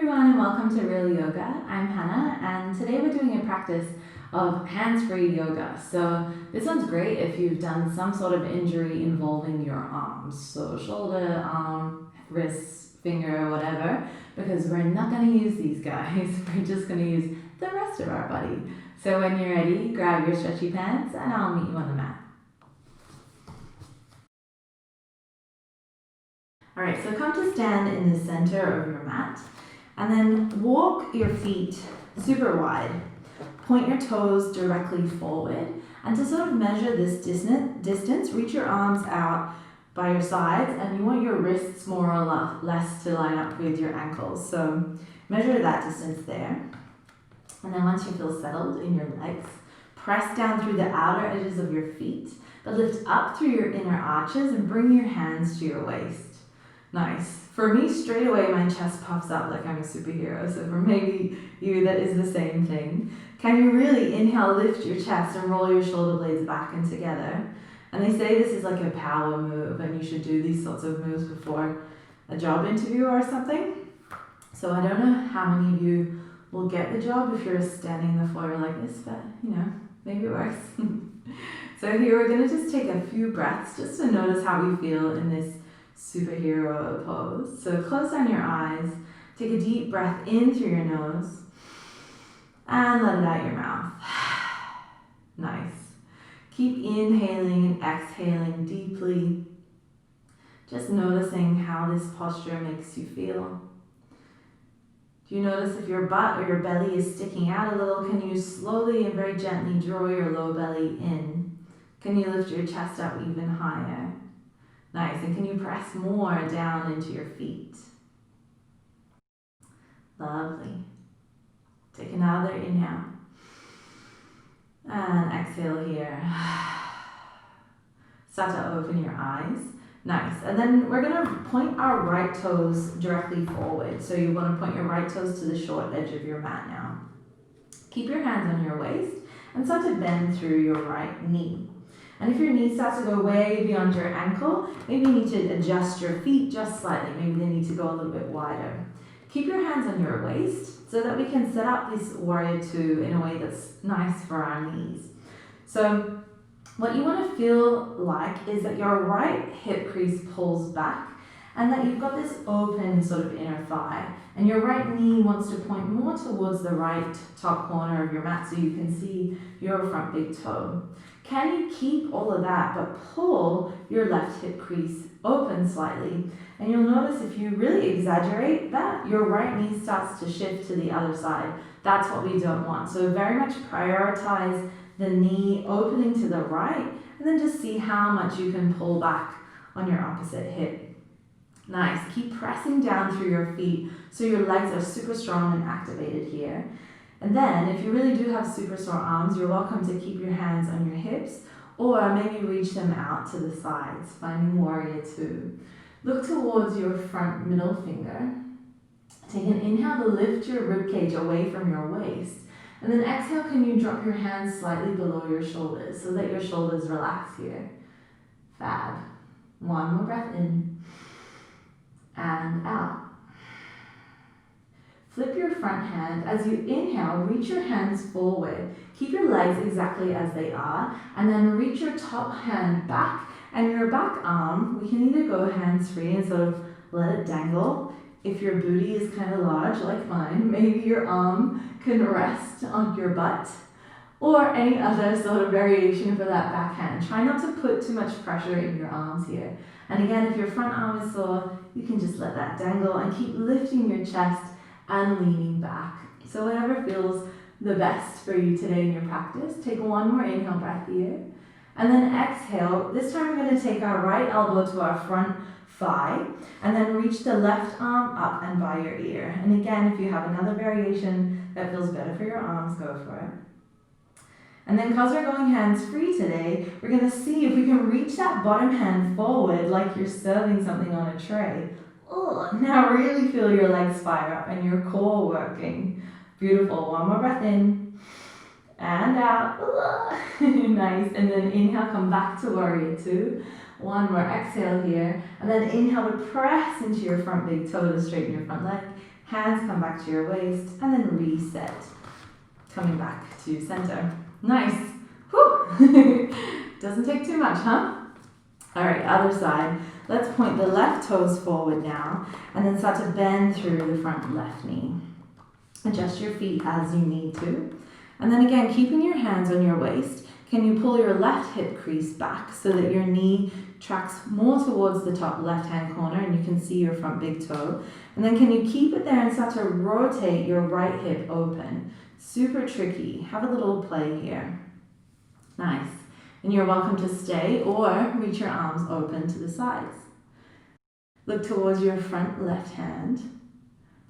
everyone and welcome to Real Yoga. I'm Hanna and today we're doing a practice of hands-free yoga. So this one's great if you've done some sort of injury involving your arms. So shoulder, arm, wrist, finger, whatever, because we're not going to use these guys. We're just going to use the rest of our body. So when you're ready, grab your stretchy pants and I'll meet you on the mat. Alright, so come to stand in the center of your mat and then walk your feet super wide. Point your toes directly forward, and to sort of measure this distance, reach your arms out by your sides and you want your wrists more or less to line up with your ankles. So measure that distance there. And then once you feel settled in your legs, press down through the outer edges of your feet, but lift up through your inner arches and bring your hands to your waist. Nice. For me, straight away my chest puffs up like I'm a superhero. So for maybe you, that is the same thing. Can you really inhale, lift your chest and roll your shoulder blades back and together? And they say this is like a power move and you should do these sorts of moves before a job interview or something. So I don't know how many of you will get the job if you're standing on the floor like this, but maybe it works. So here we're going to just take a few breaths just to notice how we feel in this superhero pose. So close down your eyes, take a deep breath in through your nose and let it out your mouth. Nice. Keep inhaling and exhaling deeply, just noticing how this posture makes you feel. Do you notice if your butt or your belly is sticking out a little? Can you slowly and very gently draw your low belly in? Can you lift your chest up even higher? Nice, and can you press more down into your feet? Lovely. Take another inhale. And exhale here. Start to open your eyes. Nice, and then we're going to point our right toes directly forward. So you want to point your right toes to the short edge of your mat now. Keep your hands on your waist and start to bend through your right knee. And if your knee starts to go way beyond your ankle, maybe you need to adjust your feet just slightly. Maybe they need to go a little bit wider. Keep your hands on your waist so that we can set up this warrior two in a way that's nice for our knees. So what you want to feel like is that your right hip crease pulls back and that you've got this open sort of inner thigh. And your right knee wants to point more towards the right top corner of your mat so you can see your front big toe. Can you keep all of that but pull your left hip crease open slightly? And you'll notice if you really exaggerate that, your right knee starts to shift to the other side. That's what we don't want. So very much prioritize the knee opening to the right and then just see how much you can pull back on your opposite hip. Nice. Keep pressing down through your feet so your legs are super strong and activated here. And then if you really do have super sore arms, you're welcome to keep your hands on your hips or maybe reach them out to the sides, finding warrior two. Look towards your front middle finger. Take an inhale to lift your ribcage away from your waist. And then exhale, can you drop your hands slightly below your shoulders so that your shoulders relax here. Fab. One more breath in and out. Flip your front hand. As you inhale, reach your hands forward. Keep your legs exactly as they are, and then reach your top hand back, and your back arm, we can either go hands free and sort of let it dangle. If your booty is kind of large like mine, maybe your arm can rest on your butt, or any other sort of variation for that back hand. Try not to put too much pressure in your arms here. And again, if your front arm is sore, you can just let that dangle and keep lifting your chest and leaning back. So whatever feels the best for you today in your practice. Take one more inhale breath here. And then exhale. This time we're going to take our right elbow to our front thigh and then reach the left arm up and by your ear. And again, if you have another variation that feels better for your arms, go for it. And then because we're going hands free today, we're going to see if we can reach that bottom hand forward like you're serving something on a tray. Now really feel your legs fire up and your core working. Beautiful. One more breath in and out. Nice. And then inhale, come back to warrior two. One more exhale here. And then inhale to press into your front big toe to straighten your front leg. Hands come back to your waist, and then reset. Coming back to center. Nice. Whew. Doesn't take too much, huh? All right, other side. Let's point the left toes forward now, and then start to bend through the front left knee. Adjust your feet as you need to. And then again, keeping your hands on your waist, can you pull your left hip crease back so that your knee tracks more towards the top left-hand corner and you can see your front big toe. And then can you keep it there and start to rotate your right hip open? Super tricky. Have a little play here. Nice. And you're welcome to stay or reach your arms open to the sides. Look towards your front left hand.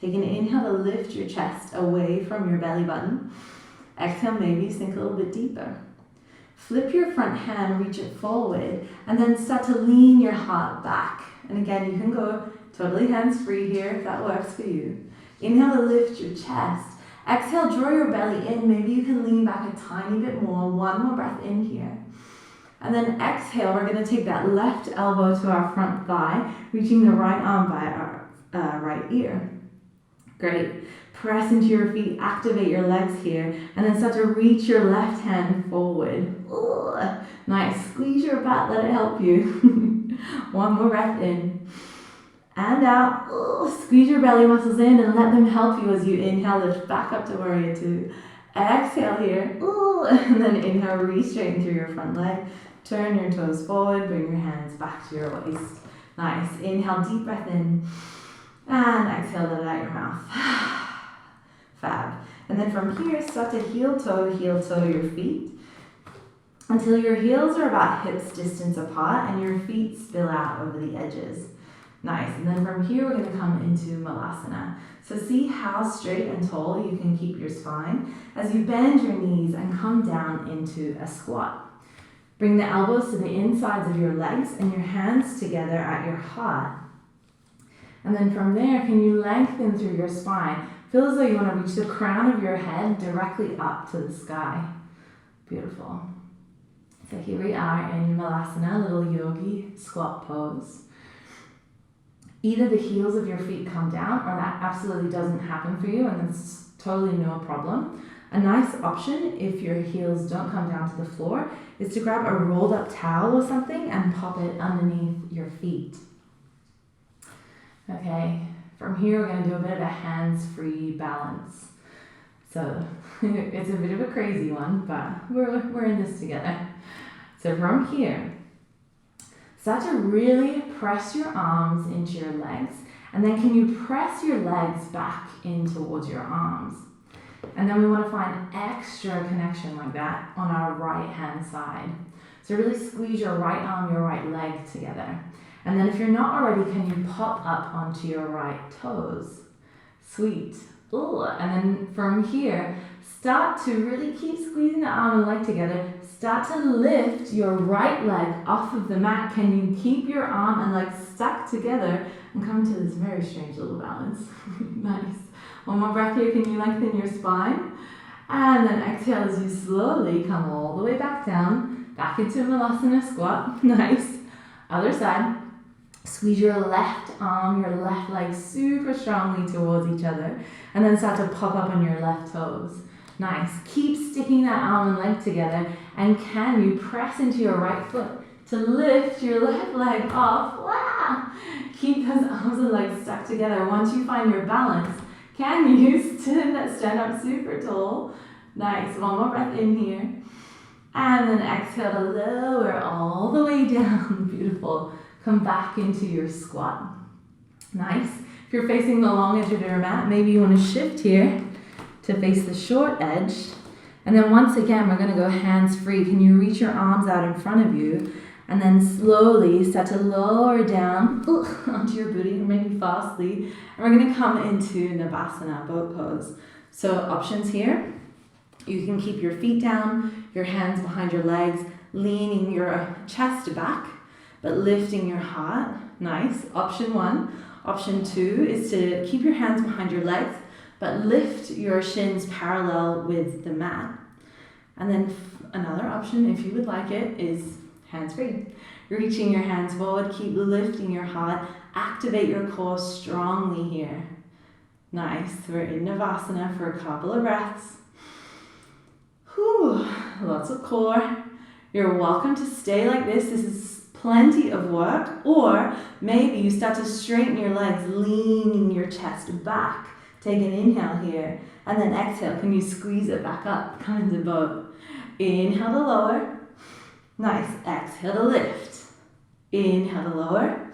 Take an inhale to lift your chest away from your belly button. Exhale, maybe sink a little bit deeper. Flip your front hand, reach it forward, and then start to lean your heart back. And again, you can go totally hands-free here if that works for you. Inhale to lift your chest. Exhale, draw your belly in. Maybe you can lean back a tiny bit more. One more breath in here. And then exhale, we're going to take that left elbow to our front thigh, reaching the right arm by our right ear. Great. Press into your feet, activate your legs here, and then start to reach your left hand forward. Ooh, nice. Squeeze your butt, let it help you. One more breath in. And out. Ooh, squeeze your belly muscles in and let them help you as you inhale, lift back up to warrior two. Exhale here. Ooh, and then inhale, reach straighten through your front leg. Turn your toes forward, bring your hands back to your waist. Nice. Inhale, deep breath in. And exhale, let it out your mouth. Fab. And then from here, start to heel toe your feet until your heels are about hips distance apart and your feet spill out over the edges. Nice. And then from here, we're going to come into Malasana. So see how straight and tall you can keep your spine as you bend your knees and come down into a squat. Bring the elbows to the insides of your legs and your hands together at your heart. And then from there, can you lengthen through your spine? Feel as though you want to reach the crown of your head directly up to the sky. Beautiful. So here we are in Malasana, little yogi squat pose. Either the heels of your feet come down or that absolutely doesn't happen for you and that's totally no problem. A nice option if your heels don't come down to the floor is to grab a rolled up towel or something and pop it underneath your feet. Okay, from here we're going to do a bit of a hands-free balance. So it's a bit of a crazy one, but we're in this together. So from here, start to really press your arms into your legs, and then can you press your legs back in towards your arms? And then we want to find extra connection like that on our right hand side. So really squeeze your right arm, your right leg together. And then if you're not already, can you pop up onto your right toes? Sweet. Ooh. And then from here, start to really keep squeezing the arm and leg together. Start to lift your right leg off of the mat. Can you keep your arm and leg stuck together and come to this very strange little balance? Nice. One more breath here. Can you lengthen your spine? And then exhale as you slowly come all the way back down, back into Malasana squat. Nice. Other side. Squeeze your left arm, your left leg super strongly towards each other, and then start to pop up on your left toes. Nice. Keep sticking that arm and leg together, and can you press into your right foot to lift your left leg off? Wow! Keep those arms and legs stuck together. Once you find your balance, can you stand up super tall? Nice. One more breath in here. And then exhale to lower all the way down. Beautiful. Come back into your squat. Nice. If you're facing the long edge of your mat, maybe you want to shift here to face the short edge. And then once again, we're going to go hands free. Can you reach your arms out in front of you? And then slowly start to lower down onto your booty, or maybe fastly. And we're going to come into Navasana, boat pose. So options here. You can keep your feet down, your hands behind your legs, leaning your chest back, but lifting your heart. Nice. Option one. Option two is to keep your hands behind your legs, but lift your shins parallel with the mat. And then another option, if you would like it, is hands-free. Reaching your hands forward, keep lifting your heart, activate your core strongly here. Nice. We're in Navasana for a couple of breaths. Whew, lots of core. You're welcome to stay like this. This is plenty of work. Or maybe you start to straighten your legs, leaning your chest back. Take an inhale here. And then exhale. Can you squeeze it back up? Come into boat. Inhale to lower. Nice. Exhale to lift. Inhale to lower.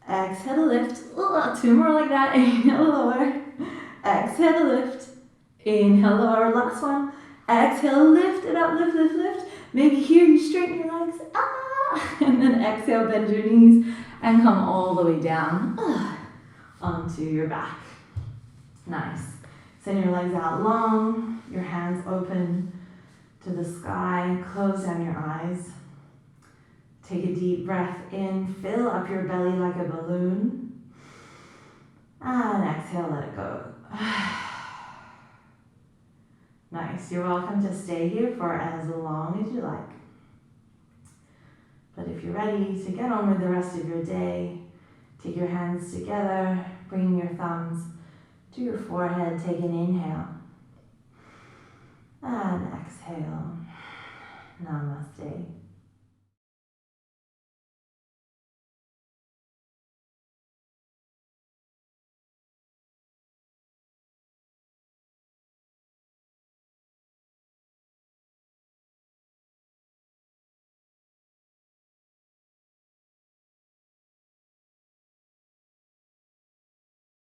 Exhale to lift. Ooh, 2 more like that. Inhale to lower. Exhale to lift. Inhale to lower. Last one. Exhale, lift it up, lift, lift, lift. Maybe here you straighten your legs. And then exhale, bend your knees and come all the way down onto your back. Nice. Send your legs out long, your hands open to the sky. Close down your eyes. Take a deep breath in. Fill up your belly like a balloon. And exhale, let it go. Nice. You're welcome to stay here for as long as you like. But if you're ready to get on with the rest of your day, take your hands together, bring your thumbs to your forehead. Take an inhale. And exhale. Namaste.